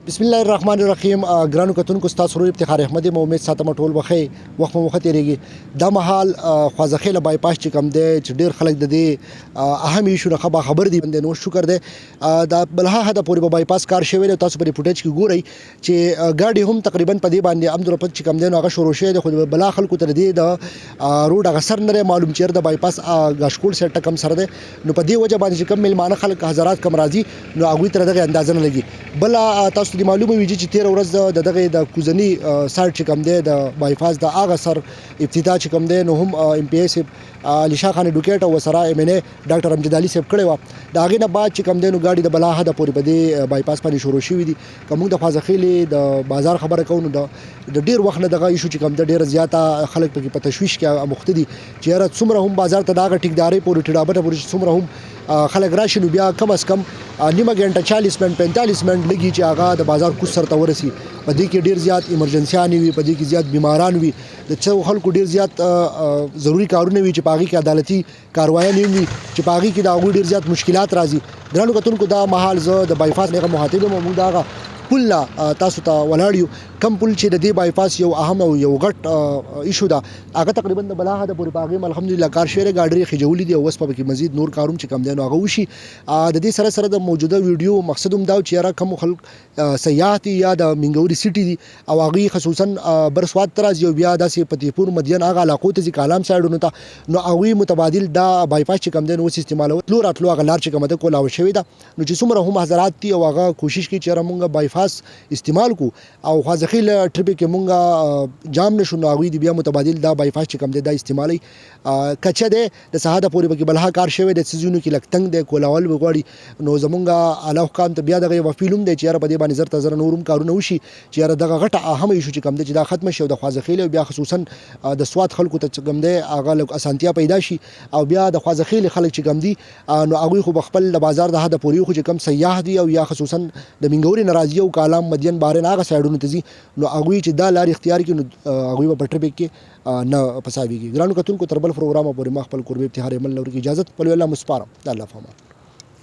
بسم الله الرحمن الرحیم ګرانو کتونکو ستاسو سره افتخار احمدی مو امید ساتم ټول بخیر وخت مو وخت تیریږي د مهال خوازخیله بایپاس چې کم دی چې ډیر خلک د دې اهم ایشو نه خبر دي نو شکر دی د بلها هدا پورې بایپاس کار شوی دی تاسو په فوټیج کې ګورئ چې ګاډي هم تقریبا په دې باندې امدور په چې کم دی نو هغه شروع شوی دی خو بلا خلکو تر دې د روډ هغه سر نه معلوم چیر د بایپاس غشکول سیټ کم سره دی نو په دې وجه باندې چې کم ملمانه خلک حضرات کم راځي نو هغه تر دغه اندازه نه لګي بل تاسو د معلومه ویږي چې 13 ورځ د دغه د کوزنی سایت چې کم دی د بایپاس د اغه سر ابتدا چې کم دی نو هم ام پی ایس علي شاه خان اډوکیټ او سره ام ان اي ډاکټر امجد علي صاحب کړي و دا غینه بعد چې کم دی نو گاډي د بلا هدا پورې بده بایپاس باندې شروع شوې دي کوم د خوازخیلې د بازار خبره کوو د ډیر وخت نه دغه ایشو چې کم د ډیر زیاته خلک پکې په تشویش کې مختدي چې را څومره هم بازار ته دغه ټیکداري پورې ټډابټه پورې څومره هم خلک راشي نو بیا کم از کم نیمه غنټه 40 منټ 45 منټ لګي چې هغه د بازار کوڅ سره ورسي په دې کې ډیر زیات ایمرجنسيان وي په دې کې زیات بیماران وي د څو خلکو ډیر زیات ضروری کارونه وي چې پاغي کې عدالتي کاروایي نه وي چې پاغي کې دا ډیر زیات مشکلات راځي ګرانو کتونکو دا محل زه د بایپاس نه مخاطب مو دا پل تاسو ته ولاړیو کم پل چې د دې بایپاس یو اهم او یو غټ ایشو ده هغه تقریبا د بلا هدا پورې باغیم الحمدلله کار شوی گاډری خجولې دی او اوس په کې مزید نور کاروم چې کم دی نو هغه وشي د دې سره سره د موجوده ویډیو مقصد هم دا چې را کم خلک سیاحتي یا د منګوري سټي دي او هغه خصوصا برسواد تراز یو بیا د پتیپور مدین هغه علاقو ته ځي کالام سایډونو ته نو هغه متبادل دا بایپاس چې کم دی نو استعمالو تلو راتلو هغه لار چې کم ده کولاو شوی ده نو چې څومره هم حضرات دي او هغه کوشش کوي چې موږ بایپاس استعمال کو او خوازخیل ټریپ کې مونږه جام نشو نو هغه دی بیا متبادل دا بایپاس چې کم دی دا استعمالي کچه دی د سهاده پورې بګي بلها کار شوی د سيزونو کې لکتنګ دی کولاول وګړي نو زمونږه اعلی حکام ته بیا دغه وفیلوم دی چې را په دې باندې زر تزر نورم کارونه وشي چې را دغه غټه اهم ایشو چې کم دی چې دا ختم شي د خوازخیل بیا خصوصا د سواد خلکو ته کم دی هغه لک اسانتیا پیدا شي او بیا د خوازخیل خلک چې کم دی نو هغه خو خپل د بازار د هدا پورې خو چې کم سیاح دی او یا خصوصا د منګوري ناراضي او کالام مدین بارن هغه سایډونو ته ځي نو هغه چې دا لار اختیار کړي نو هغه په ټریپ کې نه پساويږي ګرانو کتونکو تربل پروګرام پورې ما خپل قربي ابتهار عمل لور کی اجازه په الله مسپارم الله فهم